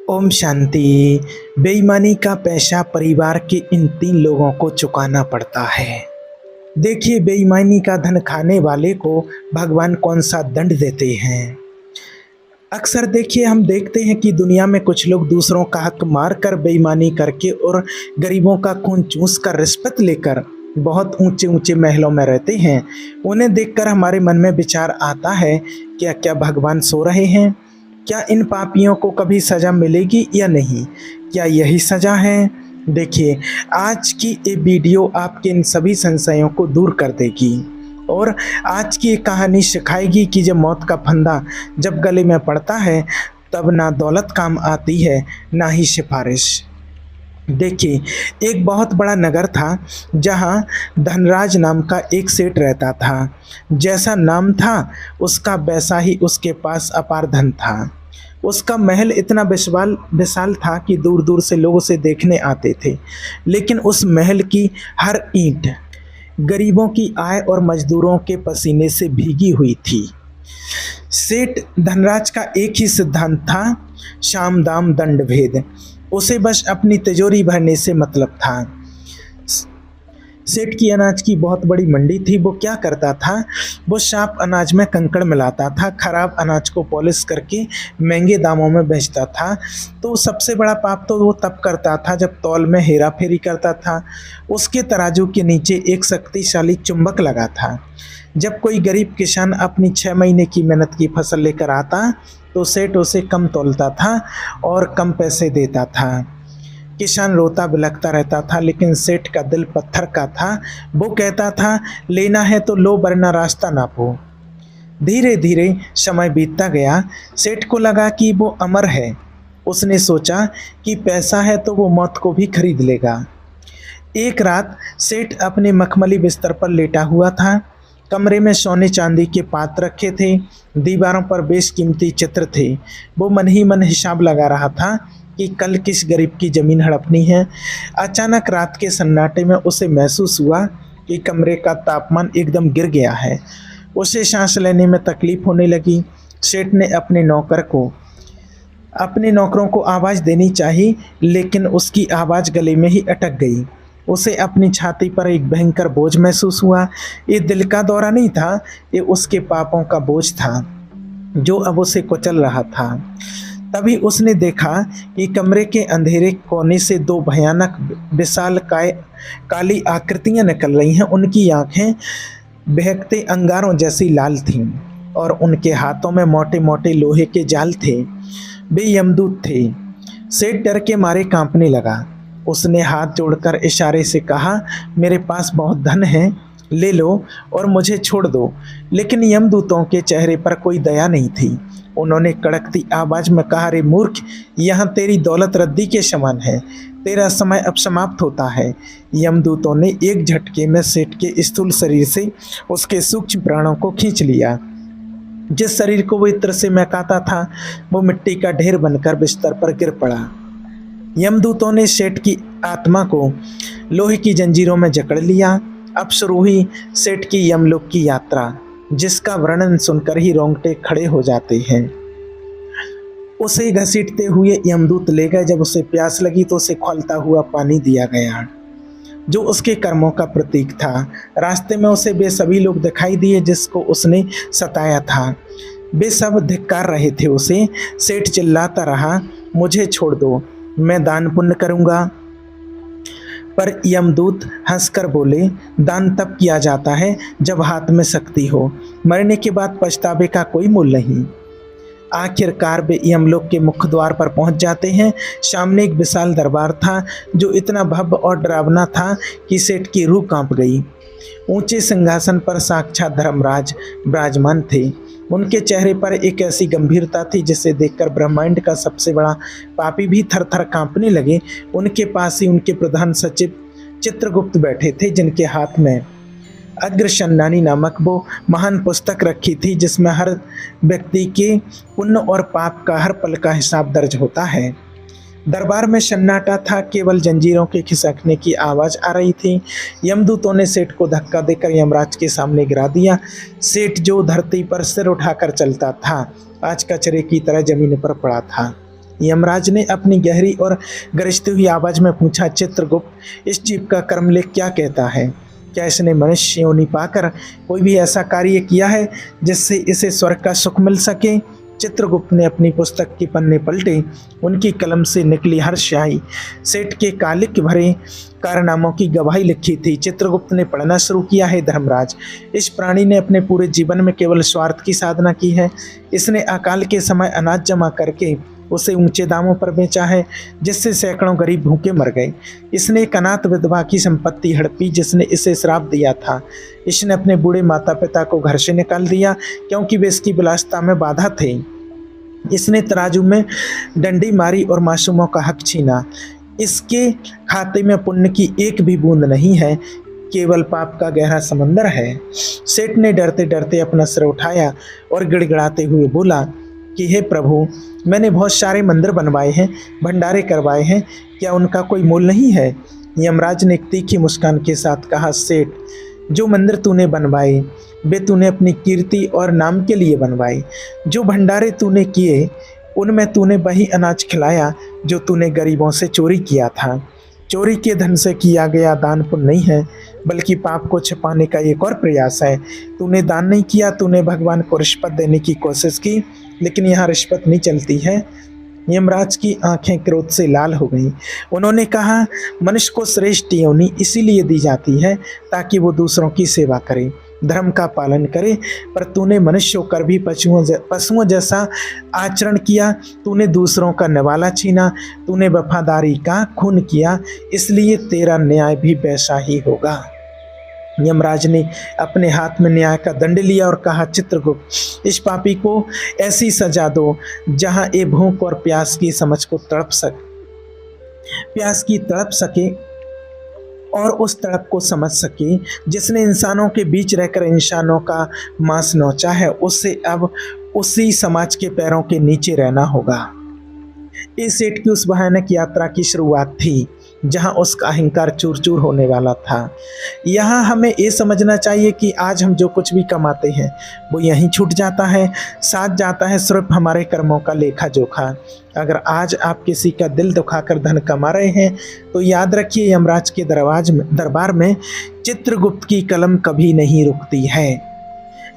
ओम शांति। बेईमानी का पैसा परिवार के इन 3 लोगों को चुकाना पड़ता है। देखिए, बेईमानी का धन खाने वाले को भगवान कौन सा दंड देते हैं। अक्सर देखिए, हम देखते हैं कि दुनिया में कुछ लोग दूसरों का हक मार कर, बेईमानी करके और गरीबों का खून चूस कर, रिश्वत लेकर बहुत ऊंचे ऊंचे महलों में रहते हैं। उन्हें देखकर हमारे मन में विचार आता है, क्या भगवान सो रहे हैं? क्या इन पापियों को कभी सज़ा मिलेगी या नहीं? क्या यही सज़ा है? देखिए, आज की ये वीडियो आपके इन सभी संशयों को दूर कर देगी और आज की ये कहानी सिखाएगी कि जब मौत का फंदा जब गले में पड़ता है, तब ना दौलत काम आती है, ना ही सिफारिश। देखिए, एक बहुत बड़ा नगर था जहाँ धनराज नाम का एक सेठ रहता था। जैसा नाम था उसका, वैसा ही उसके पास अपार धन था। उसका महल इतना विशाल था कि दूर दूर से लोग उसे देखने आते थे, लेकिन उस महल की हर ईंट गरीबों की आय और मजदूरों के पसीने से भीगी हुई थी। सेठ धनराज का एक ही सिद्धांत था, साम दाम दंड भेद। उसे बस अपनी तिजोरी भरने से मतलब था। सेठ की अनाज की बहुत बड़ी मंडी थी। वो क्या करता था, वो साफ अनाज में कंकड़ मिलाता था, खराब अनाज को पॉलिश करके महंगे दामों में बेचता था। तो सबसे बड़ा पाप तो वो तब करता था जब तौल में हेरा फेरी करता था। उसके तराजू के नीचे एक शक्तिशाली चुंबक लगा था। जब कोई गरीब किसान अपनी 6 महीने की मेहनत की फसल लेकर आता तो सेठ उसे कम तौलता था और कम पैसे देता था। किसान रोता बिलखता रहता था, लेकिन सेठ का दिल पत्थर का था। वो कहता था, लेना है तो लो, वरना रास्ता नापो। धीरे धीरे समय बीतता गया। सेठ को लगा कि वो अमर है। उसने सोचा कि पैसा है तो वो मौत को भी खरीद लेगा। एक रात सेठ अपने मखमली बिस्तर पर लेटा हुआ था। कमरे में सोने चांदी के पात्र रखे थे, दीवारों पर बेशकीमती चित्र थे। वो मन ही मन हिसाब लगा रहा था कि कल किस गरीब की ज़मीन हड़पनी है। अचानक रात के सन्नाटे में उसे महसूस हुआ कि कमरे का तापमान एकदम गिर गया है। उसे सांस लेने में तकलीफ होने लगी। सेठ ने अपने नौकरों को आवाज़ देनी चाहिए, लेकिन उसकी आवाज़ गले में ही अटक गई। उसे अपनी छाती पर एक भयंकर बोझ महसूस हुआ। ये दिल का दौरा नहीं था, ये उसके पापों का बोझ था जो अब उसे कुचल रहा था। तभी उसने देखा कि कमरे के अंधेरे कोने से 2 भयानक विशालकाय काली आकृतियां निकल रही हैं। उनकी आंखें बहकते अंगारों जैसी लाल थीं और उनके हाथों में मोटे मोटे लोहे के जाल थे। वे यमदूत थे। सेठ डर के मारे कांपने लगा। उसने हाथ जोड़कर इशारे से कहा, मेरे पास बहुत धन है, ले लो और मुझे छोड़ दो। लेकिन यमदूतों के चेहरे पर कोई दया नहीं थी। उन्होंने कड़कती आवाज में कहा, रे मूर्ख, यहाँ तेरी दौलत रद्दी के समान है, तेरा समय अब समाप्त होता है। यमदूतों ने एक झटके में सेठ के स्थूल शरीर से उसके सूक्ष्म प्राणों को खींच लिया। जिस शरीर को वो इत्र से महकाता था, वो मिट्टी का ढेर बनकर बिस्तर पर गिर पड़ा। यमदूतों ने सेठ की आत्मा को लोहे की जंजीरों में जकड़ लिया। अब शुरू हुई सेठ की यमलोक की यात्रा, जिसका वर्णन सुनकर ही रोंगटे खड़े हो जाते हैं। उसे घसीटते हुए यमदूत ले गए। जब उसे प्यास लगी तो उसे खौलता हुआ पानी दिया गया, जो उसके कर्मों का प्रतीक था। रास्ते में उसे वे सभी लोग दिखाई दिए जिसको उसने सताया था। वे सब धिक्कार रहे थे उसे। सेठ चिल्लाता रहा, मुझे छोड़ दो, मैं दान पुण्य करूँगा। पर यमदूत हंसकर बोले, दान तब किया जाता है जब हाथ में शक्ति हो, मरने के बाद पछतावे का कोई मूल नहीं। आखिरकार वे यमलोक के मुख्य द्वार पर पहुंच जाते हैं। सामने एक विशाल दरबार था जो इतना भव्य और डरावना था कि सेठ की रूह कांप गई। ऊंचे सिंहासन पर साक्षात धर्मराज विराजमान थे। उनके चेहरे पर एक ऐसी गंभीरता थी जिसे देखकर ब्रह्मांड का सबसे बड़ा पापी भी थर थर कांपने लगे। उनके पास ही उनके प्रधान सचिव चित्रगुप्त बैठे थे, जिनके हाथ में अग्रसन्नानी नामक वो महान पुस्तक रखी थी, जिसमें हर व्यक्ति के पुण्य और पाप का हर पल का हिसाब दर्ज होता है। दरबार में सन्नाटा था, केवल जंजीरों के खिसकने की आवाज़ आ रही थी। यमदूतों ने सेठ को धक्का देकर यमराज के सामने गिरा दिया। सेठ, जो धरती पर सिर उठाकर चलता था, आज कचरे की तरह जमीन पर पड़ा था। यमराज ने अपनी गहरी और गरजती हुई आवाज में पूछा, चित्रगुप्त, इस जीव का कर्मलेख क्या कहता है? क्या इसने मनुष्य योनि पाकर कोई भी ऐसा कार्य किया है जिससे इसे स्वर्ग का सुख मिल सके? चित्रगुप्त ने अपनी पुस्तक के पन्ने पलटे। उनकी कलम से निकली हर स्याही सेठ के कालिक भरे कारनामों की गवाही लिखी थी। चित्रगुप्त ने पढ़ना शुरू किया, है धर्मराज, इस प्राणी ने अपने पूरे जीवन में केवल स्वार्थ की साधना की है। इसने अकाल के समय अनाज जमा करके उसे ऊंचे दामों पर बेचा है, जिससे सैकड़ों गरीब भूखे मर गए। इसने एक अनाथ विधवा की संपत्ति हड़पी, जिसने इसे श्राप दिया था। इसने अपने बूढ़े माता पिता को घर से निकाल दिया, क्योंकि वे इसकी विलासिता में बाधा थे। इसने तराजू में डंडी मारी और मासूमों का हक छीना। इसके खाते में पुण्य की एक भी बूंद नहीं है, केवल पाप का गहरा समंदर है। सेठ ने डरते डरते अपना सिर उठाया और गिड़गिड़ाते हुए बोला कि हे प्रभु, मैंने बहुत सारे मंदिर बनवाए हैं, भंडारे करवाए हैं, क्या उनका कोई मोल नहीं है? यमराज ने एक तीखी मुस्कान के साथ कहा, सेठ, जो मंदिर तूने बनवाए वे तूने अपनी कीर्ति और नाम के लिए बनवाए। जो भंडारे तूने किए उनमें तूने वही अनाज खिलाया जो तूने गरीबों से चोरी किया था। चोरी के धन से किया गया दान पुण्य नहीं है, बल्कि पाप को छिपाने का एक और प्रयास है। तूने दान नहीं किया, तूने भगवान को रिश्वत देने की कोशिश की, लेकिन यहाँ रिश्वत नहीं चलती है। यमराज की आंखें क्रोध से लाल हो गईं। उन्होंने कहा, मनुष्य को श्रेष्ठ योनि इसीलिए दी जाती है ताकि वो दूसरों की सेवा करे, धर्म का पालन करे, पर तूने मनुष्य होकर भी पशुओं जैसा आचरण किया। तूने दूसरों का निवाला छीना, तूने वफादारी का खून किया, इसलिए तेरा न्याय भी वैसा ही होगा। यमराज ने अपने हाथ में न्याय का दंड लिया और कहा, चित्रगुप्त, इस पापी को ऐसी सजा दो जहां ये भूख और प्यास की समझ को तड़प सके और उस तड़प को समझ सके जिसने इंसानों के बीच रहकर इंसानों का मांस नोचा है। उससे अब उसी समाज के पैरों के नीचे रहना होगा। इस सेठ की उस भयानक यात्रा की शुरुआत थी जहां उसका अहंकार चूर चूर होने वाला था। यहाँ हमें ये समझना चाहिए कि आज हम जो कुछ भी कमाते हैं वो यहीं छूट जाता है, साथ जाता है सिर्फ हमारे कर्मों का लेखा जोखा। अगर आज आप किसी का दिल दुखाकर धन कमा रहे हैं तो याद रखिए, यमराज के दरबार में चित्रगुप्त की कलम कभी नहीं रुकती है।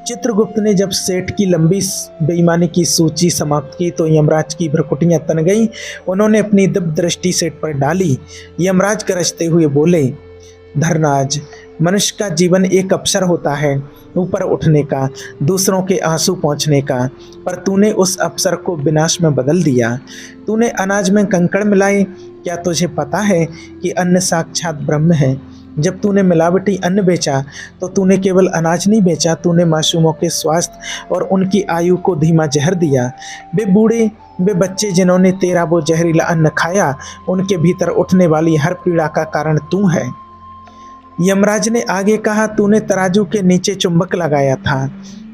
चित्रगुप्त ने जब सेठ की लंबी बेईमानी की सूची समाप्त की तो यमराज की भ्रुकुटियां तन गईं। उन्होंने अपनी दिव्य दृष्टि सेठ पर डाली। यमराज गरजते हुए बोले, धर्मराज, मनुष्य का जीवन एक अवसर होता है ऊपर उठने का, दूसरों के आंसू पहुँचने का, पर तूने उस अवसर को विनाश में बदल दिया। तूने अनाज में कंकड़ मिलाए। क्या तुझे पता है कि अन्न साक्षात ब्रह्म है? जब तूने मिलावटी अन्न बेचा तो तूने केवल अनाज नहीं बेचा, तूने मासूमों के स्वास्थ्य और उनकी आयु को धीमा जहर दिया। वे बूढ़े, वे बच्चे जिन्होंने तेरा वो जहरीला अन्न खाया, उनके भीतर उठने वाली हर पीड़ा का कारण तू है। यमराज ने आगे कहा, तूने तराजू के नीचे चुंबक लगाया था।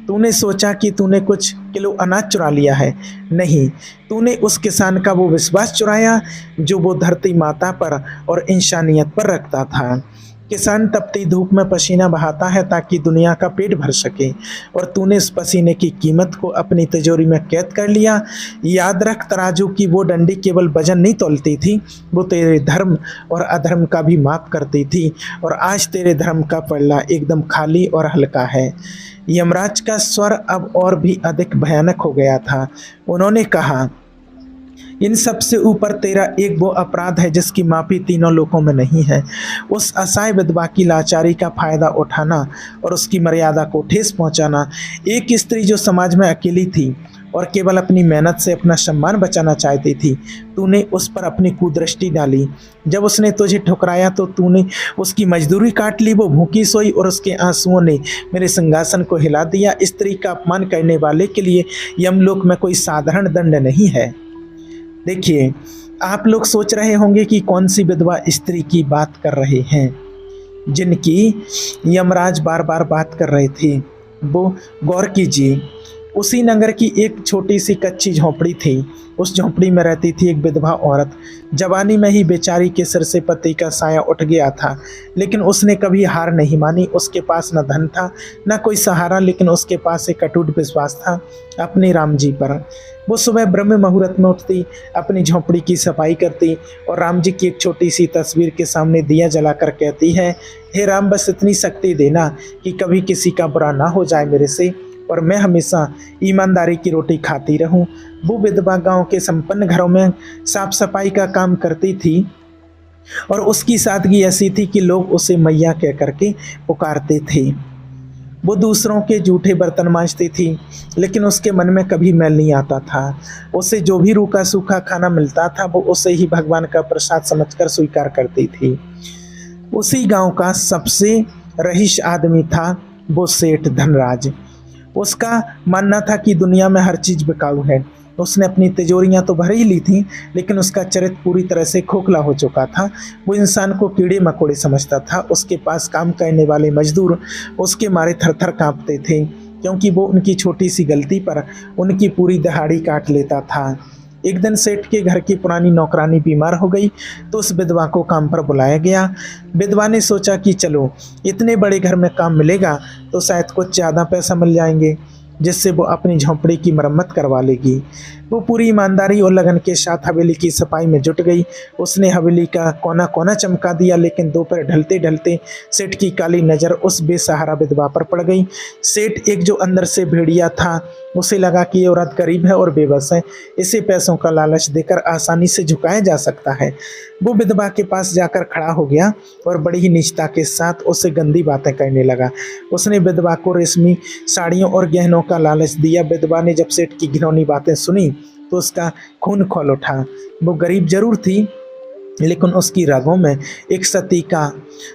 तूने सोचा कि तूने कुछ किलो अनाज चुरा लिया है। नहीं, तूने उस किसान का वो विश्वास चुराया जो वो धरती माता पर और इंसानियत पर रखता था। किसान तपती धूप में पसीना बहाता है ताकि दुनिया का पेट भर सके, और तूने उस पसीने की कीमत को अपनी तिजोरी में कैद कर लिया। याद रख, तराजू की वो डंडी केवल वजन नहीं तौलती थी, वो तेरे धर्म और अधर्म का भी माप करती थी, और आज तेरे धर्म का पल्ला एकदम खाली और हल्का है। यमराज का स्वर अब और भी अधिक भयानक हो गया था। उन्होंने कहा, इन सब से ऊपर तेरा एक वो अपराध है जिसकी माफी तीनों लोकों में नहीं है। उस असहाय विधवा की लाचारी का फायदा उठाना और उसकी मर्यादा को ठेस पहुंचाना। एक स्त्री जो समाज में अकेली थी और केवल अपनी मेहनत से अपना सम्मान बचाना चाहती थी, तूने उस पर अपनी कुदृष्टि डाली। जब उसने तुझे ठुकराया तो तूने उसकी मजदूरी काट ली। वो भूखी सोई और उसके आंसुओं ने मेरे सिंहासन को हिला दिया। स्त्री का अपमान करने वाले के लिए यमलोक में कोई साधारण दंड नहीं है। देखिए, आप लोग सोच रहे होंगे कि कौन सी विधवा स्त्री की बात कर रहे हैं जिनकी यमराज बार बार बात कर रहे थे। वो गौर कीजिए, उसी नगर की एक छोटी सी कच्ची झोंपड़ी थी। उस झोंपड़ी में रहती थी एक विधवा औरत। जवानी में ही बेचारी के सिर से पति का साया उठ गया था, लेकिन उसने कभी हार नहीं मानी। उसके पास न धन था न कोई सहारा, लेकिन उसके पास एक अटूट विश्वास था अपने राम जी पर। वो सुबह ब्रह्म मुहूर्त में उठती, अपनी झोंपड़ी की सफाई करती और राम जी की एक छोटी सी तस्वीर के सामने दिया जलाकर कहती है, हे राम, बस इतनी शक्ति देना कि कभी किसी का बुरा ना हो जाए मेरे से, और मैं हमेशा ईमानदारी की रोटी खाती रहूं। वो विधवा गांव के संपन्न घरों में साफ सफाई का काम करती थी और उसकी सादगी ऐसी थी कि लोग उसे मैया कह करके पुकारते थे। वो दूसरों के जूठे बर्तन मांजती थी, लेकिन उसके मन में कभी मैल नहीं आता था। उसे जो भी रूखा सूखा खाना मिलता था वो उसे ही भगवान का प्रसाद समझकर स्वीकार करती थी। उसी गांव का सबसे रईस आदमी था वो सेठ धनराज। उसका मानना था कि दुनिया में हर चीज़ बिकाऊ है। उसने अपनी तिजोरियां तो भर ही ली थी, लेकिन उसका चरित्र पूरी तरह से खोखला हो चुका था। वो इंसान को कीड़े मकोड़े समझता था। उसके पास काम करने वाले मजदूर उसके मारे थर थर काँपते थे, क्योंकि वो उनकी छोटी सी गलती पर उनकी पूरी दहाड़ी काट लेता था। एक दिन सेठ के घर की पुरानी नौकरानी बीमार हो गई तो उस विधवा को काम पर बुलाया गया। विधवा ने सोचा कि चलो, इतने बड़े घर में काम मिलेगा तो शायद कुछ ज़्यादा पैसा मिल जाएंगे, जिससे वो अपनी झोंपड़ी की मरम्मत करवा लेगी। वो पूरी ईमानदारी और लगन के साथ हवेली की सफाई में जुट गई। उसने हवेली का कोना कोना चमका दिया, लेकिन दोपहर ढलते ढलते सेठ की काली नज़र उस बेसहारा विधवा पर पड़ गई। सेठ एक जो अंदर से भेड़िया था, उसे लगा कि ये औरत गरीब है और बेबस है, इसे पैसों का लालच देकर आसानी से झुकाया जा सकता है। वो विधवा के पास जाकर खड़ा हो गया और बड़ी ही निष्ठा के साथ उससे गंदी बातें करने लगा। उसने विधवा को रेशमी साड़ियों और गहनों का लालच दिया। विधवा ने जब सेठ की घिनौनी बातें सुनी तो उसका खून खौल उठा। वो गरीब जरूर थी, लेकिन उसकी रगों में एक सती का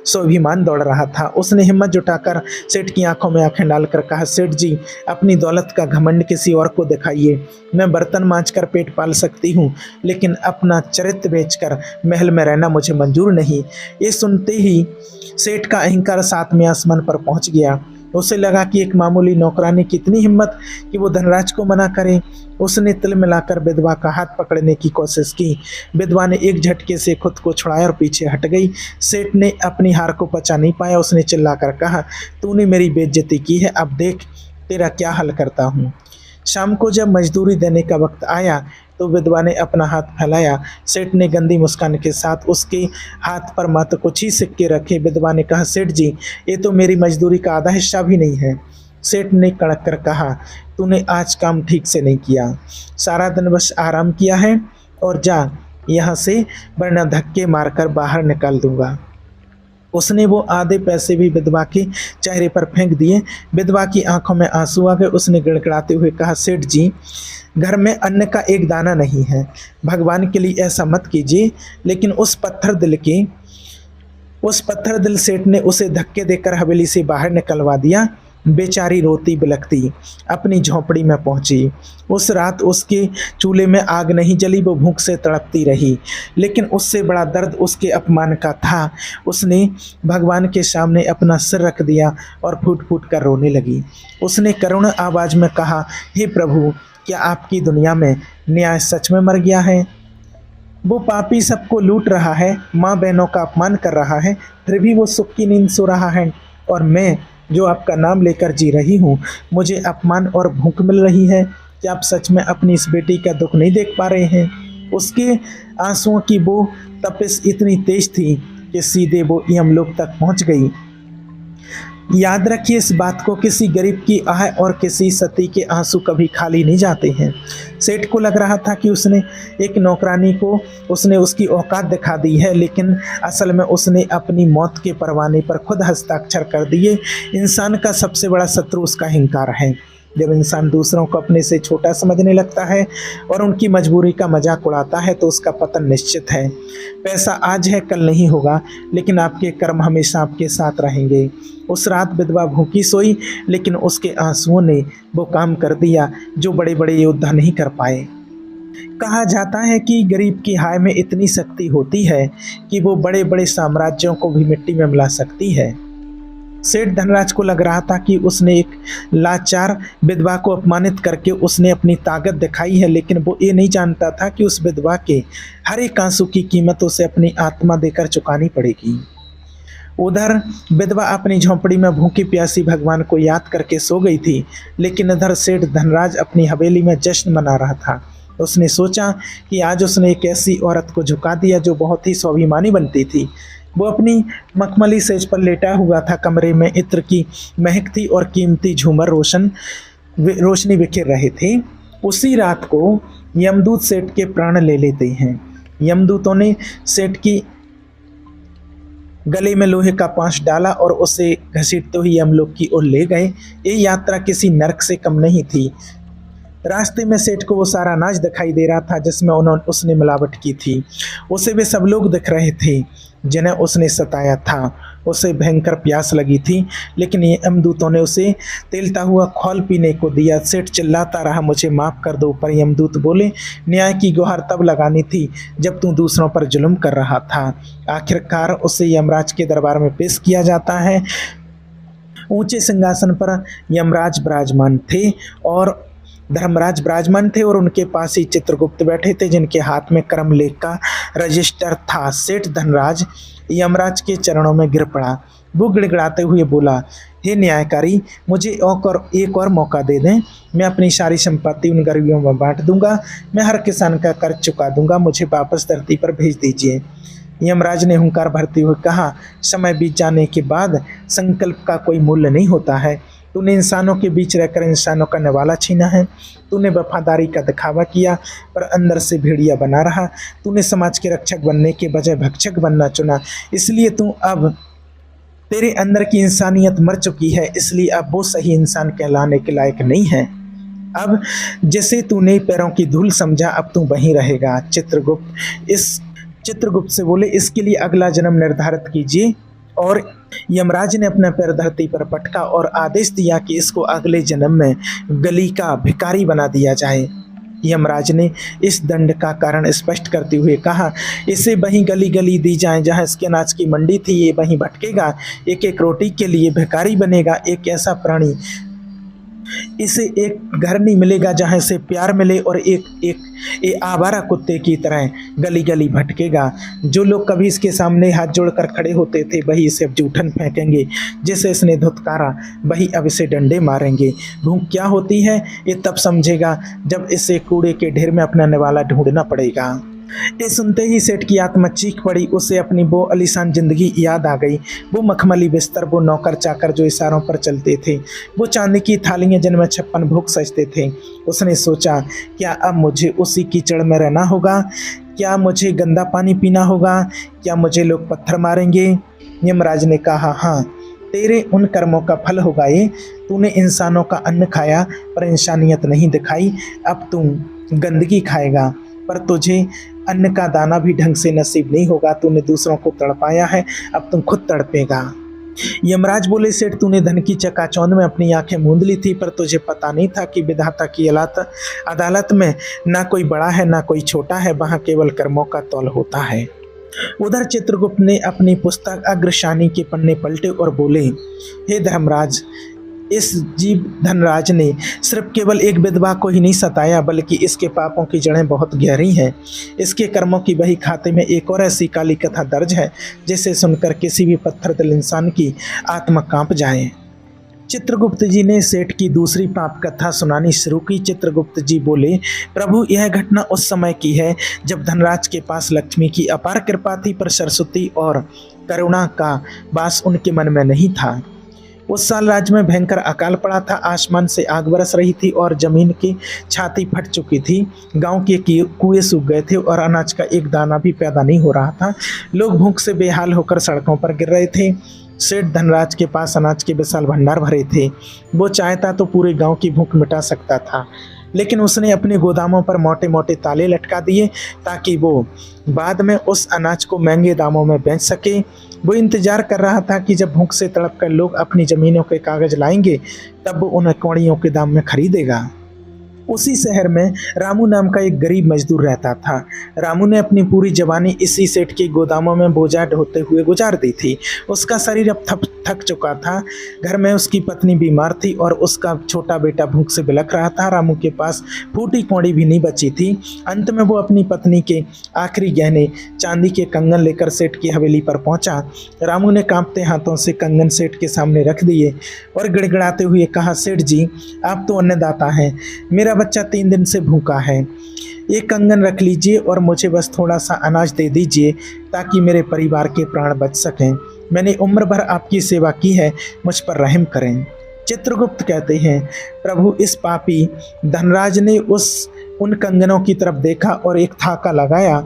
स्वाभिमान दौड़ रहा था। उसने हिम्मत जुटाकर सेठ की आंखों में आंखें डालकर कहा, सेठ जी, अपनी दौलत का घमंड किसी और को दिखाइए। मैं बर्तन मांजकर पेट पाल सकती हूँ, लेकिन अपना चरित्र बेचकर महल में रहना मुझे मंजूर नहीं। ये सुनते ही सेठ का अहंकार सातवें आसमान पर पहुँच गया। उसे लगा कि एक मामूली नौकरानी की इतनी हिम्मत कि वो धनराज को मना करे। उसने तिल मिलाकर विधवा का हाथ पकड़ने की कोशिश की। विधवा ने एक झटके से खुद को छुड़ाया और पीछे हट गई। सेठ ने अपनी हार को पचा नहीं पाया। उसने चिल्लाकर कहा, तूने मेरी बेइज्जती की है, अब देख तेरा क्या हल करता हूँ। शाम को जब मजदूरी देने का वक्त आया तो विधवा ने अपना हाथ फैलाया। सेठ ने गंदी मुस्कान के साथ उसके हाथ पर मात्र कुछ ही सिक्के रखे। विधवा ने कहा, सेठ जी, ये तो मेरी मजदूरी का आधा हिस्सा भी नहीं है। सेठ ने कड़क कर कहा, तूने आज काम ठीक से नहीं किया, सारा दिन बस आराम किया है, और जा यहाँ से, वरना धक्के मारकर बाहर निकाल दूंगा। उसने वो आधे पैसे भी विधवा के चेहरे पर फेंक दिए। विधवा की आंखों में आंसू आ गए। उसने गिड़गिड़ाते हुए कहा, सेठ जी, घर में अन्न का एक दाना नहीं है, भगवान के लिए ऐसा मत कीजिए। लेकिन उस पत्थर दिल सेठ ने उसे धक्के देकर हवेली से बाहर निकलवा दिया। बेचारी रोती बिलखती अपनी झोंपड़ी में पहुंची। उस रात उसके चूल्हे में आग नहीं जली, वो भूख से तड़पती रही। लेकिन उससे बड़ा दर्द उसके अपमान का था। उसने भगवान के सामने अपना सिर रख दिया और फूट फूट कर रोने लगी। उसने करुण आवाज़ में कहा, हे प्रभु, क्या आपकी दुनिया में न्याय सच में मर गया है? वो पापी सबको लूट रहा है, माँ बहनों का अपमान कर रहा है, फिर भी वो सुख की नींद सो रहा है, और मैं जो आपका नाम लेकर जी रही हूँ, मुझे अपमान और भूख मिल रही है। क्या आप सच में अपनी इस बेटी का दुख नहीं देख पा रहे हैं? उसके आंसुओं की वो तपिश इतनी तेज थी कि सीधे वो यमलोक तक पहुँच गई। याद रखिए इस बात को, किसी गरीब की आह और किसी सती के आंसू कभी खाली नहीं जाते हैं। सेठ को लग रहा था कि उसने एक नौकरानी को उसकी औकात दिखा दी है, लेकिन असल में उसने अपनी मौत के परवाने पर खुद हस्ताक्षर कर दिए। इंसान का सबसे बड़ा शत्रु उसका अहंकार है। जब इंसान दूसरों को अपने से छोटा समझने लगता है और उनकी मजबूरी का मजाक उड़ाता है तो उसका पतन निश्चित है। पैसा आज है, कल नहीं होगा, लेकिन आपके कर्म हमेशा आपके साथ रहेंगे। उस रात विधवा भूखी सोई, लेकिन उसके आंसुओं ने वो काम कर दिया जो बड़े बड़े योद्धा नहीं कर पाए। कहा जाता है कि गरीब की हाय में इतनी शक्ति होती है कि वो बड़े बड़े साम्राज्यों को भी मिट्टी में मिला सकती है। सेठ धनराज को लग रहा था कि उसने एक लाचार विधवा को अपमानित करके उसने अपनी ताकत दिखाई है, लेकिन वो ये नहीं जानता था कि उस विधवा के हर एक आंसू की कीमत उसे अपनी आत्मा देकर चुकानी पड़ेगी। उधर विधवा अपनी झोंपड़ी में भूखी प्यासी भगवान को याद करके सो गई थी, लेकिन इधर सेठ धनराज अपनी हवेली में जश्न मना रहा था। उसने सोचा कि आज उसने एक ऐसी औरत को झुका दिया जो बहुत ही स्वाभिमानी बनती थी। वो अपनी मखमली सेज पर लेटा हुआ था। कमरे में इत्र की महक थी और कीमती झूमर रोशनी बिखेर रहे थे। उसी रात को यमदूत सेठ के प्राण ले लेते हैं। यमदूतों ने सेठ की गले में लोहे का पांच डाला और उसे घसीटते हुए यमलोक की ओर ले गए। ये यात्रा किसी नरक से कम नहीं थी। रास्ते में सेठ को वो सारा अनाज दिखाई दे रहा था जिसमें उसने मिलावट की थी। उसे वे सब लोग दिख रहे थे जिन्हें उसने सताया था। उसे भयंकर प्यास लगी थी, लेकिन ये यमदूतों ने उसे तेलता हुआ खौल पीने को दिया। सेठ चिल्लाता रहा, मुझे माफ़ कर दो। पर यमदूत बोले, न्याय की गुहार तब लगानी थी जब तू दूसरों पर जुल्म कर रहा था। आखिरकार उसे यमराज के दरबार में पेश किया जाता है। ऊंचे सिंहासन पर यमराज विराजमान थे और धर्मराज विराजमान थे और उनके पास ही चित्रगुप्त बैठे थे जिनके हाथ में क्रमलेख का रजिस्टर था। सेठ धनराज यमराज के चरणों में गिर पड़ा। वो गिड़गिड़ाते हुए बोला, हे न्यायकारी, मुझे एक और मौका दे दें। मैं अपनी सारी संपत्ति उन गरीबों में बांट दूंगा। मैं हर किसान का कर्ज चुका दूंगा। मुझे वापस धरती पर भेज दीजिए। यमराज ने हुंकार भरते हुए कहा, समय बीत जाने के बाद संकल्प का कोई मूल्य नहीं होता है। तूने इंसानों के बीच रहकर इंसानों का निवाला छीना है। तूने वफादारी का दिखावा किया पर अंदर से भेड़िया बना रहा। तूने समाज के रक्षक बनने के बजाय भक्षक बनना चुना। इसलिए अब तेरे अंदर की इंसानियत मर चुकी है। इसलिए अब वो सही इंसान कहलाने के लायक नहीं है। अब जैसे तूने पैरों की धूल समझा, अब तू वहीं रहेगा। चित्रगुप्त से बोले, इसके लिए अगला जन्म निर्धारित कीजिए। और यमराज ने अपना पैर धरती पर पटका और आदेश दिया कि इसको अगले जन्म में गली का भिखारी बना दिया जाए। यमराज ने इस दंड का कारण स्पष्ट करते हुए कहा, इसे वहीं गली गली दी जाए जहां इसके अनाज की मंडी थी। ये वहीं भटकेगा, एक एक रोटी के लिए भिखारी बनेगा। एक ऐसा प्राणी, इसे एक घर नहीं मिलेगा जहां इसे प्यार मिले और एक आवारा कुत्ते की तरह गली गली भटकेगा। जो लोग कभी इसके सामने हाथ जोड़कर खड़े होते थे वही इसे अब जूठन फेंकेंगे। जिसे इसने धुतकारा वही अब इसे डंडे मारेंगे। भूख क्या होती है ये तब समझेगा जब इसे कूड़े के ढेर में अपना निवाला ढूंढना पड़ेगा। ये सुनते ही सेठ की आत्मा चीख पड़ी। उसे अपनी वो आलीशान जिंदगी याद आ गई। वो मखमली बिस्तर, वो नौकर चाकर जो इशारों पर चलते थे, वो चांदी की थालियां जिनमें 56 भोग सजते थे। उसने सोचा, क्या अब मुझे उसी कीचड़ में रहना होगा? क्या मुझे गंदा पानी पीना होगा? क्या मुझे लोग पत्थर मारेंगे? यमराज ने कहा, हाँ, तेरे उन कर्मों का फल होगा ये। तूने इंसानों का अन्न खाया पर इंसानियत नहीं दिखाई। अब तू गंदगी खाएगा पर तुझे अन्न का दाना भी ढंग से नसीब नहीं होगा। तूने दूसरों को तड़पाया है, अब तुम खुद तड़पेगा। यमराज बोले, सेठ, तूने धन की चकाचौंध में अपनी आंखें मूंद ली थी, पर तुझे पता नहीं था कि विधाता की अदालत में ना कोई बड़ा है ना कोई छोटा है। वहाँ केवल कर्मों का तौल होता है। उधर चित्रगुप्त ने अपनी पुस्तक अग्रशानी के पन्ने पलटे और बोले, हे धर्मराज, इस जीव धनराज ने सिर्फ केवल एक विधवा को ही नहीं सताया, बल्कि इसके पापों की जड़ें बहुत गहरी हैं। इसके कर्मों की बही खाते में एक और ऐसी काली कथा दर्ज है जिसे सुनकर किसी भी पत्थर दिल इंसान की आत्मा कांप जाए। चित्रगुप्त जी ने सेठ की दूसरी पाप कथा सुनानी शुरू की। चित्रगुप्त जी बोले, प्रभु, यह घटना उस समय की है जब धनराज के पास लक्ष्मी की अपार कृपा थी, पर सरस्वती और करुणा का वास उनके मन में नहीं था। उस साल राज्य में भयंकर अकाल पड़ा था। आसमान से आग बरस रही थी और जमीन की छाती फट चुकी थी। गांव के कुएं सूख गए थे और अनाज का एक दाना भी पैदा नहीं हो रहा था। लोग भूख से बेहाल होकर सड़कों पर गिर रहे थे। सेठ धनराज के पास अनाज के विशाल भंडार भरे थे। वो चाहता तो पूरे गांव की भूख मिटा सकता था, लेकिन उसने अपने गोदामों पर मोटे मोटे ताले लटका दिए ताकि वो बाद में उस अनाज को महंगे दामों में बेच सके। वो इंतजार कर रहा था कि जब भूख से तड़प कर लोग अपनी ज़मीनों के कागज़ लाएंगे तब वो उन्हें कौड़ियों के दाम में खरीदेगा। उसी शहर में रामू नाम का एक गरीब मजदूर रहता था। रामू ने अपनी पूरी जवानी इसी सेठ के गोदामों में बोझा ढोते हुए गुजार दी थी। उसका शरीर अब थक चुका था। घर में उसकी पत्नी बीमार थी और उसका छोटा बेटा भूख से बिलख रहा था। रामू के पास फूटी कौड़ी भी नहीं बची थी। अंत में वो अपनी पत्नी के आखिरी गहने चांदी के कंगन लेकर सेठ की हवेली पर पहुंचा। रामू ने कांपते हाथों से कंगन सेठ के सामने रख दिए और गिड़गिड़ाते हुए कहा, सेठ जी, आप तो अन्नदाता हैं, मेरा बच्चा 3 दिन से भूखा है। ये कंगन रख लीजिए और मुझे बस थोड़ा सा अनाज दे दीजिए ताकि मेरे परिवार के प्राण बच सकें। मैंने उम्र भर आपकी सेवा की है, मुझ पर रहम करें। चित्रगुप्त कहते हैं, प्रभु इस पापी धनराज ने उन कंगनों की तरफ देखा और एक थाका लगाया।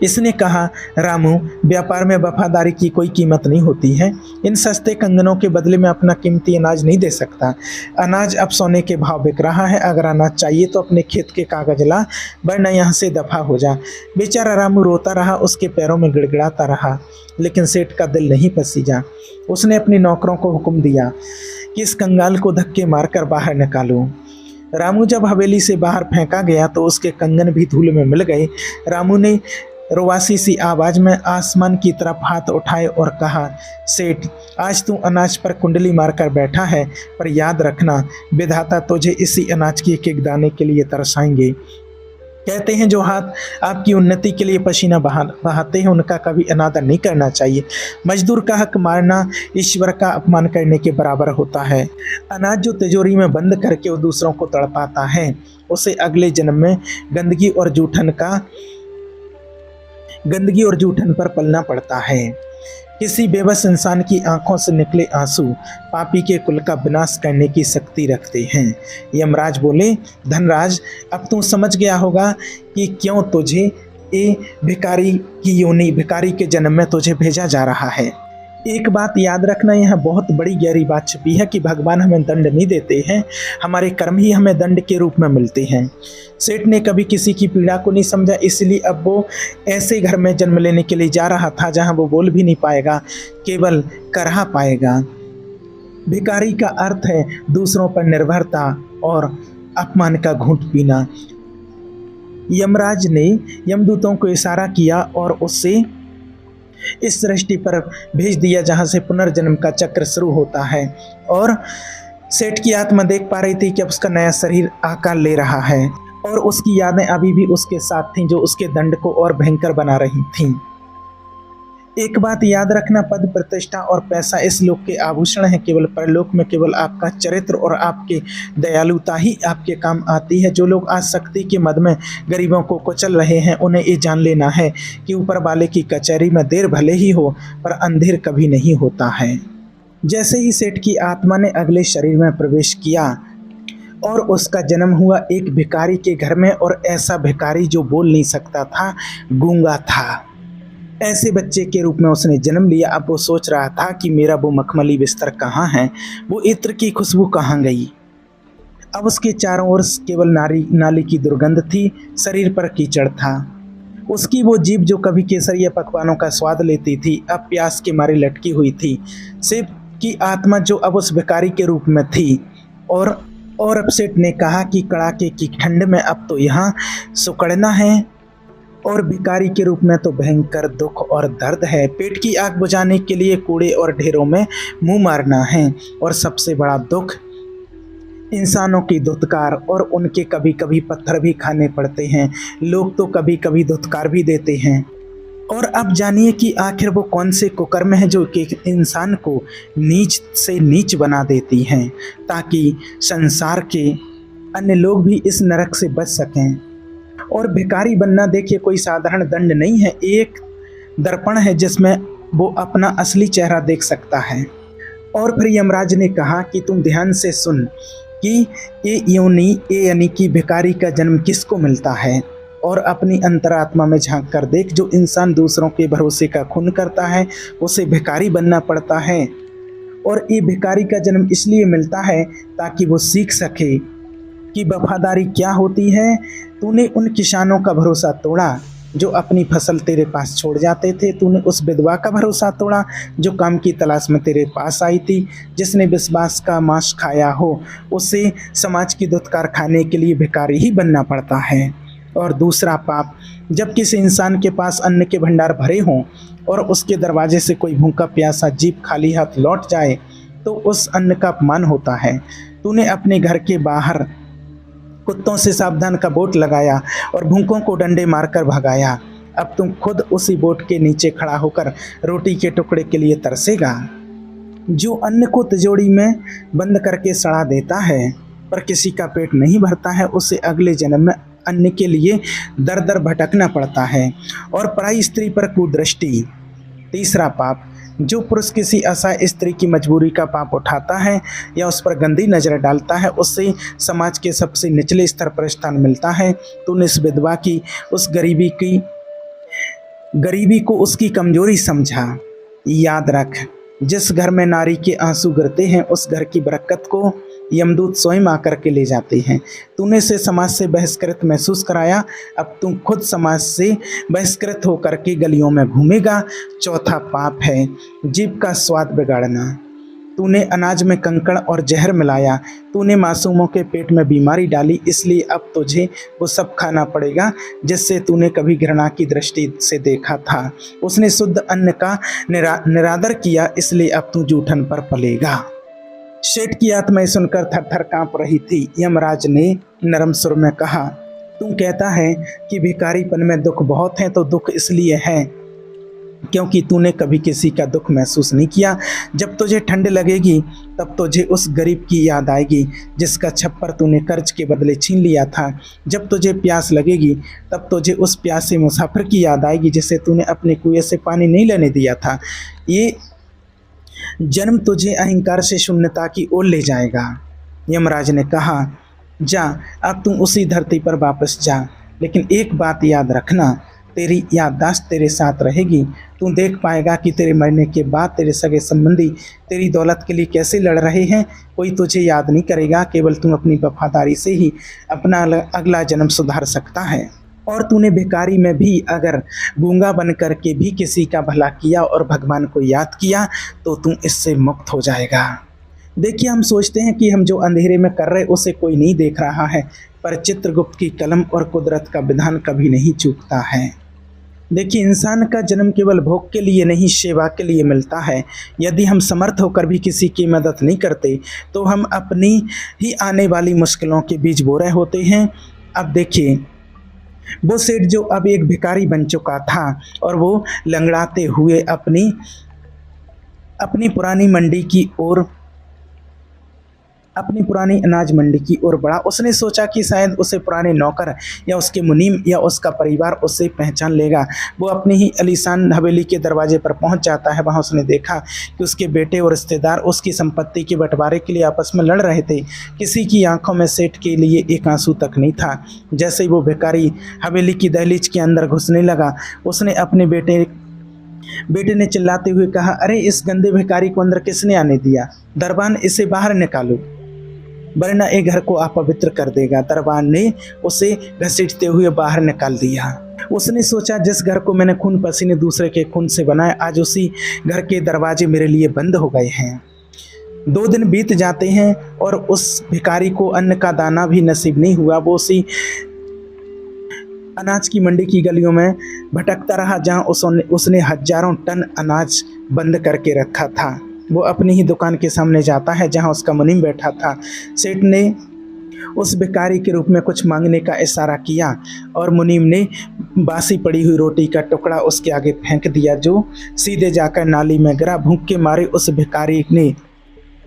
इसने कहा, रामू, व्यापार में वफादारी की कोई कीमत नहीं होती है। इन सस्ते कंगनों के बदले में अपना कीमती अनाज नहीं दे सकता। अनाज अब सोने के भाव बिक रहा है। अगर अनाज चाहिए तो अपने खेत के कागज ला, वरना यहाँ से दफा हो जा। बेचारा रामू रोता रहा, उसके पैरों में गिड़गिड़ाता रहा, लेकिन सेठ का दिल नहीं पसीजा। उसने अपने नौकरों को हुक्म दिया कि इस कंगाल को धक्के मारकर बाहर निकालो। रामू जब हवेली से बाहर फेंका गया तो उसके कंगन भी धूल में मिल गए। रामू ने रुवासी सी आवाज में आसमान की तरफ हाथ उठाए और कहा, सेठ, आज तू अनाज पर कुंडली मारकर बैठा है, पर याद रखना, विधाता तुझे इसी अनाज की एक एक दाने के लिए तरसाएंगे। कहते हैं, जो हाथ आपकी उन्नति के लिए पसीना बहाते हैं उनका कभी अनादर नहीं करना चाहिए। मजदूर का हक मारना ईश्वर का अपमान करने के बराबर होता है। अनाज जो तिजोरी में बंद करके वो दूसरों को तड़पाता है, उसे अगले जन्म में गंदगी और जूठन पर पलना पड़ता है। किसी बेबस इंसान की आंखों से निकले आंसू पापी के कुल का विनाश करने की शक्ति रखते हैं। यमराज बोले, धनराज, अब तू समझ गया होगा कि क्यों तुझे ये भिखारी के जन्म में तुझे भेजा जा रहा है। एक बात याद रखना, यह बहुत बड़ी गहरी बात छुपी है कि भगवान हमें दंड नहीं देते हैं, हमारे कर्म ही हमें दंड के रूप में मिलते हैं। सेठ ने कभी किसी की पीड़ा को नहीं समझा, इसलिए अब वो ऐसे घर में जन्म लेने के लिए जा रहा था जहां वो बोल भी नहीं पाएगा, केवल करहा पाएगा। भिखारी का अर्थ है दूसरों पर निर्भरता और अपमान का घूंट पीना। यमराज ने यमदूतों को इशारा किया और उससे इस सृष्टि पर भेज दिया जहां से पुनर्जन्म का चक्र शुरू होता है। और सेठ की आत्मा देख पा रही थी कि अब उसका नया शरीर आकार ले रहा है और उसकी यादें अभी भी उसके साथ थीं, जो उसके दंड को और भयंकर बना रही थीं। एक बात याद रखना, पद, प्रतिष्ठा और पैसा इस लोक के आभूषण हैं, केवल परलोक में केवल आपका चरित्र और आपकी दयालुता ही आपके काम आती है। जो लोग आज शक्ति के मद में गरीबों को कुचल रहे हैं, उन्हें ये जान लेना है कि ऊपर वाले की कचहरी में देर भले ही हो, पर अंधेर कभी नहीं होता है। जैसे ही सेठ की आत्मा ने अगले शरीर में प्रवेश किया और उसका जन्म हुआ एक भिखारी के घर में, और ऐसा भिखारी जो बोल नहीं सकता था, गूंगा था। ऐसे बच्चे के रूप में उसने जन्म लिया। अब वो सोच रहा था कि मेरा वो मखमली बिस्तर कहाँ है, वो इत्र की खुशबू कहाँ गई। अब उसके चारों ओर केवल नाली की दुर्गंध थी, शरीर पर कीचड़ था। उसकी वो जीभ जो कभी केसरिया पकवानों का स्वाद लेती थी, अब प्यास के मारे लटकी हुई थी। शिव की आत्मा जो अब उस भिखारी के रूप में थी। और अब सेठ ने कहा कि कड़ाके की ठंड में अब तो यहाँ सुकड़ना है, और भिखारी के रूप में तो भयंकर दुख और दर्द है। पेट की आग बुझाने के लिए कूड़े और ढेरों में मुंह मारना है, और सबसे बड़ा दुख इंसानों की धुतकार, और उनके कभी कभी पत्थर भी खाने पड़ते हैं। लोग तो कभी कभी धुतकार भी देते हैं। और अब जानिए कि आखिर वो कौन से कुकर्म है जो कि इंसान को नीच से नीच बना देती हैं, ताकि संसार के अन्य लोग भी इस नरक से बच सकें। और भिखारी बनना, देखिए, कोई साधारण दंड नहीं है, एक दर्पण है जिसमें वो अपना असली चेहरा देख सकता है। और फिर यमराज ने कहा कि तुम ध्यान से सुन कि ये यानी कि भिखारी का जन्म किसको मिलता है, और अपनी अंतरात्मा में झांक कर देख। जो इंसान दूसरों के भरोसे का खून करता है, उसे भिखारी बनना पड़ता है। और ये भिखारी का जन्म इसलिए मिलता है ताकि वो सीख सके कि वफादारी क्या होती है। तूने उन किसानों का भरोसा तोड़ा जो अपनी फसल तेरे पास छोड़ जाते थे। तूने उस विधवा का भरोसा तोड़ा जो काम की तलाश में तेरे पास आई थी। जिसने विश्वास का मांस खाया हो उसे समाज की दुत्कार खाने के लिए भिखारी ही बनना पड़ता है। और दूसरा पाप, जब किसी इंसान के पास अन्न के भंडार भरे हों और उसके दरवाजे से कोई भूखा प्यासा जीव खाली हाथ लौट जाए तो उस अन्न का अपमान होता है। तूने अपने घर के बाहर कुत्तों से सावधान का बोर्ड लगाया और भूखों को डंडे मारकर भगाया। अब तुम खुद उसी बोर्ड के नीचे खड़ा होकर रोटी के टुकड़े के लिए तरसेगा। जो अन्न को तिजोरी में बंद करके सड़ा देता है पर किसी का पेट नहीं भरता है, उसे अगले जन्म में अन्न के लिए दर दर भटकना पड़ता है। और पराई स्त्री पर कुदृष्टि। तीसरा पाप, जो पुरुष किसी असहाय स्त्री की मजबूरी का पाप उठाता है या उस पर गंदी नज़र डालता है, उससे समाज के सबसे निचले स्तर पर स्थान मिलता है। तूने इस विधवा की उस गरीबी को उसकी कमजोरी समझा। याद रख, जिस घर में नारी के आंसू गिरते हैं उस घर की बरकत को यमदूत स्वयं आकर के ले जाते हैं। तूने से समाज से बहिष्कृत महसूस कराया, अब तुम खुद समाज से बहिष्कृत होकर के गलियों में घूमेगा। चौथा पाप है जीभ का स्वाद बिगाड़ना। तूने अनाज में कंकड़ और जहर मिलाया। तूने मासूमों के पेट में बीमारी डाली, इसलिए अब तुझे वो सब खाना पड़ेगा जिससे तूने कभी घृणा की दृष्टि से देखा था। उसने शुद्ध अन्न का निरादर किया, इसलिए अब तू जूठन पर पलेगा। सेठ की आत्मा सुनकर थर थर कांप रही थी। यमराज ने नरम सुर में कहा, तू कहता है कि भिखारीपन में दुख बहुत है, तो दुख इसलिए है क्योंकि तूने कभी किसी का दुख महसूस नहीं किया। जब तुझे ठंड लगेगी तब तुझे उस गरीब की याद आएगी जिसका छप्पर तूने कर्ज के बदले छीन लिया था। जब तुझे प्यास लगेगी तब तुझे उस प्यासे मुसाफिर की याद आएगी जिसे तूने अपने कुएं से पानी नहीं लेने दिया था। ये जन्म तुझे अहंकार से शून्यता की ओर ले जाएगा। यमराज ने कहा, जा, अब तुम उसी धरती पर वापस जा, लेकिन एक बात याद रखना, तेरी याददाश्त तेरे साथ रहेगी। तू देख पाएगा कि तेरे मरने के बाद तेरे सगे संबंधी तेरी दौलत के लिए कैसे लड़ रहे हैं। कोई तुझे याद नहीं करेगा, केवल तुम अपनी वफादारी से ही अपना अगला जन्म सुधार सकता है। और तूने भिखारी में भी अगर गूंगा बन करके भी किसी का भला किया और भगवान को याद किया तो तू इससे मुक्त हो जाएगा। देखिए, हम सोचते हैं कि हम जो अंधेरे में कर रहे उसे कोई नहीं देख रहा है, पर चित्रगुप्त की कलम और कुदरत का विधान कभी नहीं चूकता है। देखिए, इंसान का जन्म केवल भोग के लिए नहीं, सेवा के लिए मिलता है। यदि हम समर्थ होकर भी किसी की मदद नहीं करते तो हम अपनी ही आने वाली मुश्किलों के बीच बो रहे होते हैं। अब देखिए, वो सेठ जो अब एक भिखारी बन चुका था और वो लंगड़ाते हुए अपनी पुरानी अनाज मंडी की ओर बढ़ा। उसने सोचा कि शायद उसे पुराने नौकर या उसके मुनीम या उसका परिवार उसे पहचान लेगा। वो अपनी ही आलीशान हवेली के दरवाजे पर पहुंच जाता है। वहां उसने देखा कि उसके बेटे और रिश्तेदार उसकी संपत्ति के बंटवारे के लिए आपस में लड़ रहे थे। किसी की आंखों में सेठ के लिए एक आंसू तक नहीं था। जैसे ही वो भिखारी हवेली की दहलीज के अंदर घुसने लगा, उसने अपने बेटे ने चिल्लाते हुए कहा, अरे इस गंदे भिखारी को अंदर किसने आने दिया? दरबान, इसे बाहर निकालो, वरना ये घर को अपवित्र कर देगा। दरबान ने उसे घसीटते हुए बाहर निकाल दिया। उसने सोचा, जिस घर को मैंने खून पसीने दूसरे के खून से बनाया, आज उसी घर के दरवाजे मेरे लिए बंद हो गए हैं। 2 दिन बीत जाते हैं और उस भिखारी को अन्न का दाना भी नसीब नहीं हुआ। वो उसी अनाज की मंडी की गलियों में भटकता रहा जहां उसने हजारों टन अनाज बंद करके रखा था। वो अपनी ही दुकान के सामने जाता है जहां उसका मुनीम बैठा था। सेठ ने उस भिखारी के रूप में कुछ मांगने का इशारा किया और मुनीम ने बासी पड़ी हुई रोटी का टुकड़ा उसके आगे फेंक दिया, जो सीधे जाकर नाली में गिरा। भूख के मारे उस भिखारी ने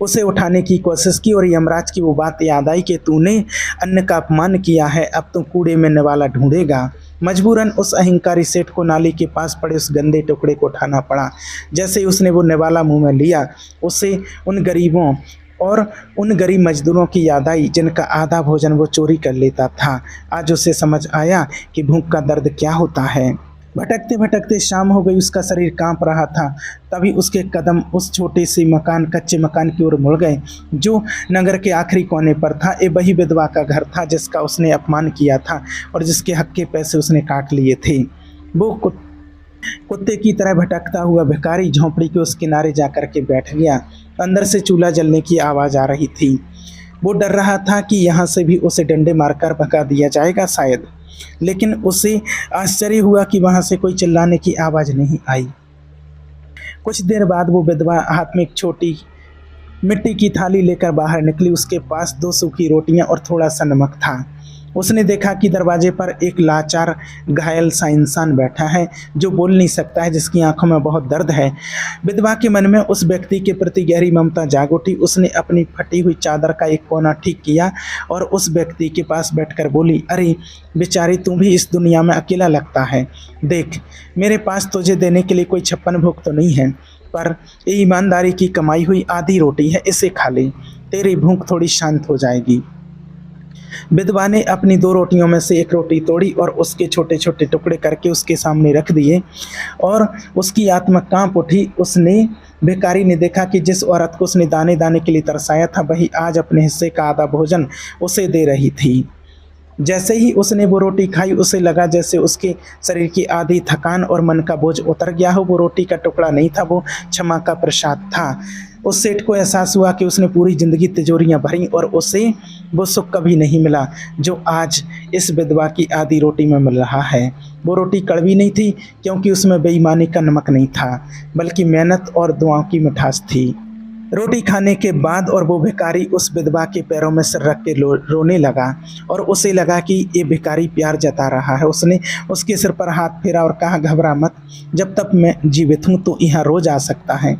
उसे उठाने की कोशिश की और यमराज की वो बात याद आई कि तूने अन्न का अपमान किया है, अब तू कूड़े में निवाला ढूंढेगा। मजबूरन उस अहंकारी सेठ को नाली के पास पड़े उस गंदे टुकड़े को उठाना पड़ा। जैसे ही उसने वो निवाला मुंह में लिया, उसे उन गरीबों और उन गरीब मजदूरों की याद आई जिनका आधा भोजन वो चोरी कर लेता था। आज उसे समझ आया कि भूख का दर्द क्या होता है। भटकते भटकते शाम हो गई, उसका शरीर कांप रहा था। तभी उसके कदम उस छोटे से कच्चे मकान की ओर मुड़ गए जो नगर के आखिरी कोने पर था। ये वही विधवा का घर था जिसका उसने अपमान किया था और जिसके हक के पैसे उसने काट लिए थे। वो कुत्ते की तरह भटकता हुआ भिखारी झोंपड़ी के उस किनारे जाकर के बैठ गया। अंदर से चूल्हा जलने की आवाज़ आ रही थी। वो डर रहा था कि यहाँ से भी उसे डंडे मारकर भगा दिया जाएगा शायद, लेकिन उसे आश्चर्य हुआ कि वहाँ से कोई चिल्लाने की आवाज़ नहीं आई। कुछ देर बाद वो विधवा हाथ में एक छोटी मिट्टी की थाली लेकर बाहर निकली। उसके पास 2 सूखी रोटियां और थोड़ा सा नमक था। उसने देखा कि दरवाजे पर एक लाचार घायल सा इंसान बैठा है जो बोल नहीं सकता है, जिसकी आंखों में बहुत दर्द है। विधवा के मन में उस व्यक्ति के प्रति गहरी ममता जाग उठी। उसने अपनी फटी हुई चादर का एक कोना ठीक किया और उस व्यक्ति के पास बैठकर बोली, अरे बेचारी, तू भी इस दुनिया में अकेला लगता है। देख, मेरे पास तुझे देने के लिए कोई 56 भोग तो नहीं है, पर ये ईमानदारी की कमाई हुई आधी रोटी है, इसे खा ले, तेरी भूख थोड़ी शांत हो जाएगी। विधवा ने अपनी 2 रोटियों में से एक रोटी तोड़ी और उसके छोटे छोटे टुकड़े करके उसके सामने रख दिए और उसकी आत्मा कांप उठी। उसने भिखारी ने देखा कि जिस औरत को उसने दाने दाने के लिए तरसाया था, वही आज अपने हिस्से का आधा भोजन उसे दे रही थी। जैसे ही उसने वो रोटी खाई, उसे लगा जैसे उसके शरीर की आधी थकान और मन का बोझ उतर गया हो। वो रोटी का टुकड़ा नहीं था, वो क्षमा का प्रसाद था। उस सेठ को एहसास हुआ कि उसने पूरी जिंदगी तिजोरियां भरी और उसे वो सुख कभी नहीं मिला जो आज इस विधवा की आधी रोटी में मिल रहा है। वो रोटी कड़वी नहीं थी क्योंकि उसमें बेईमानी का नमक नहीं था, बल्कि मेहनत और दुआओं की मिठास थी। रोटी खाने के बाद और वो भिखारी उस विधवा के पैरों में सिर रख के रोने लगा और उसे लगा कि ये भिखारी प्यार जता रहा है। उसने उसके सिर पर हाथ फेरा और कहा, घबरा मत, जब तक मैं जीवित हूँ तो यहाँ रोज आ सकता है।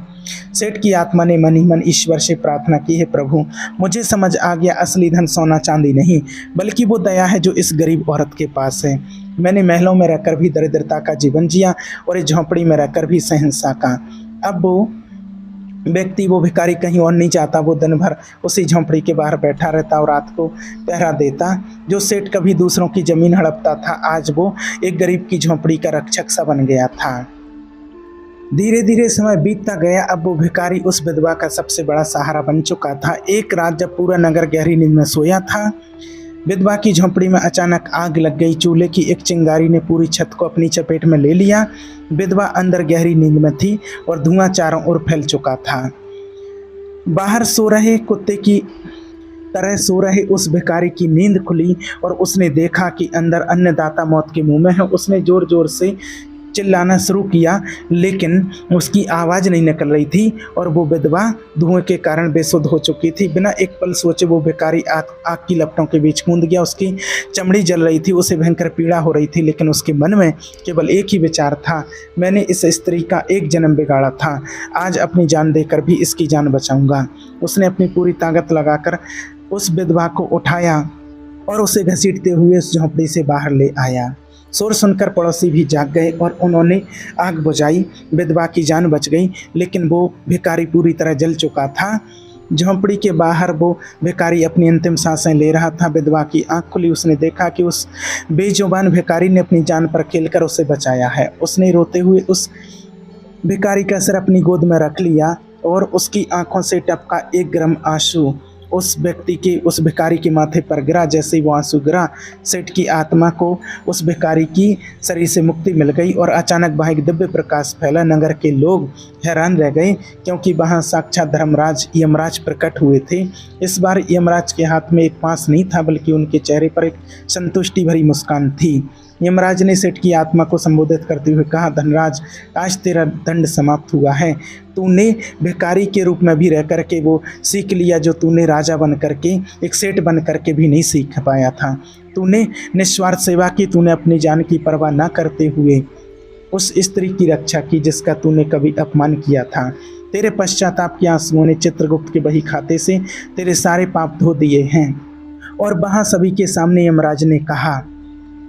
सेठ की आत्मा ने मन ही मन ईश्वर से प्रार्थना की, है प्रभु, मुझे समझ आ गया, असली धन सोना चांदी नहीं, बल्कि वो दया है जो इस गरीब औरत के पास है। मैंने महलों में रहकर भी दरिद्रता का जीवन जिया और इस झोंपड़ी में रहकर भी सहनसा का। अब वो व्यक्ति, वो भिखारी कहीं और नहीं जाता। वो दिन भर उसी झोंपड़ी के बाहर बैठा रहता और रात को पहरा देता। जो सेठ कभी दूसरों की जमीन हड़पता था, आज वो एक गरीब की झोंपड़ी का रक्षक सा बन गया था। धीरे धीरे समय बीतता गया। अब वो भिखारी उस विधवा का सबसे बड़ा सहारा बन चुका था। एक रात जब पूरा नगर गहरी नींद में सोया था, विधवा की झोंपड़ी में अचानक आग लग गई। चूल्हे की एक चिंगारी ने पूरी छत को अपनी चपेट में ले लिया। विधवा अंदर गहरी नींद में थी और धुआं चारों ओर फैल चुका था। बाहर सो रहे कुत्ते की तरह सो रहे उस भिखारी की नींद खुली और उसने देखा कि अंदर अन्नदाता मौत के मुंह में है। उसने जोर जोर से चिल्लाना शुरू किया, लेकिन उसकी आवाज़ नहीं निकल रही थी और वो विधवा धुएं के कारण बेसुध हो चुकी थी। बिना एक पल सोचे वो भिखारी आग की लपटों के बीच कूद गया। उसकी चमड़ी जल रही थी, उसे भयंकर पीड़ा हो रही थी, लेकिन उसके मन में केवल एक ही विचार था, मैंने इस स्त्री का एक जन्म बिगाड़ा था, आज अपनी जान देकर भी इसकी जान बचाऊंगा। उसने अपनी पूरी ताकत लगाकर उस विधवा को उठाया और उसे घसीटते हुए उस झोंपड़ी से बाहर ले आया। शोर सुनकर पड़ोसी भी जाग गए और उन्होंने आग बुझाई। विधवा की जान बच गई, लेकिन वो भिखारी पूरी तरह जल चुका था। झोंपड़ी के बाहर वो भिखारी अपनी अंतिम सांसें ले रहा था। विधवा की आंख खुली। उसने देखा कि उस बेजुबान भिखारी ने अपनी जान पर खेलकर उसे बचाया है। उसने रोते हुए उस भिखारी का सिर अपनी गोद में रख लिया और उसकी आंखों से टपका एक गर्म आंसू उस भिखारी के माथे पर गिरा। जैसे ही वो आंसू गिरा, सेठ की आत्मा को उस भिखारी की शरीर से मुक्ति मिल गई और अचानक वहाँ एक दिव्य प्रकाश फैला। नगर के लोग हैरान रह गए क्योंकि वहाँ साक्षात धर्मराज यमराज प्रकट हुए थे। इस बार यमराज के हाथ में एक पास नहीं था, बल्कि उनके चेहरे पर एक संतुष्टि भरी मुस्कान थी। यमराज ने सेठ की आत्मा को संबोधित करते हुए कहा, धनराज, आज तेरा दंड समाप्त हुआ है। तूने भिखारी के रूप में भी रह करके वो सीख लिया जो तूने राजा बन करके, एक सेठ बन करके भी नहीं सीख पाया था। तूने निस्वार्थ सेवा की, तूने अपनी जान की परवाह न करते हुए उस स्त्री की रक्षा की जिसका तूने कभी अपमान किया था। तेरे पश्चाताप के आंसुओं ने चित्रगुप्त के बही खाते से तेरे सारे पाप धो दिए हैं। और वहाँ सभी के सामने यमराज ने कहा,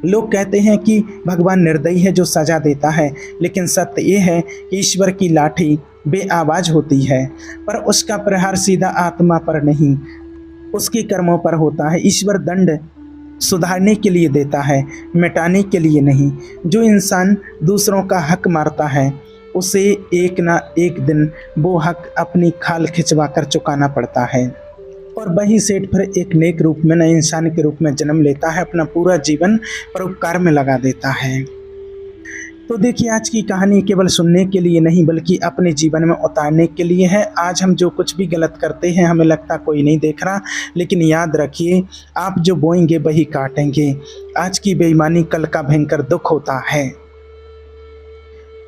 लोग कहते हैं कि भगवान निर्दयी है जो सजा देता है, लेकिन सत्य ये है कि ईश्वर की लाठी बेआवाज होती है, पर उसका प्रहार सीधा आत्मा पर नहीं, उसके कर्मों पर होता है। ईश्वर दंड सुधारने के लिए देता है, मिटाने के लिए नहीं। जो इंसान दूसरों का हक मारता है, उसे एक ना एक दिन वो हक अपनी खाल खिंचवा कर चुकाना पड़ता है। और वही सेठ फिर एक नेक रूप में, नए इंसान के रूप में जन्म लेता है, अपना पूरा जीवन परोपकार में लगा देता है। तो देखिए, आज की कहानी केवल सुनने के लिए नहीं बल्कि अपने जीवन में उतारने के लिए है। आज हम जो कुछ भी गलत करते हैं हमें लगता कोई नहीं देख रहा, लेकिन याद रखिए, आप जो बोएंगे वही काटेंगे। आज की बेईमानी कल का भयंकर दुख होता है।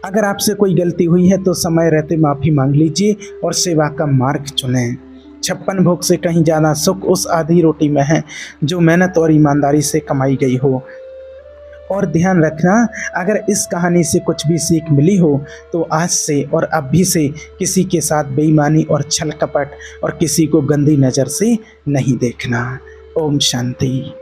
अगर आपसे कोई गलती हुई है तो समय रहते माफ़ी मांग लीजिए और सेवा का मार्ग चुनें। 56 भोग से कहीं ज़्यादा सुख उस आधी रोटी में है जो मेहनत और ईमानदारी से कमाई गई हो। और ध्यान रखना, अगर इस कहानी से कुछ भी सीख मिली हो तो आज से और अभी से किसी के साथ बेईमानी और छल कपट और किसी को गंदी नज़र से नहीं देखना। ओम शांति।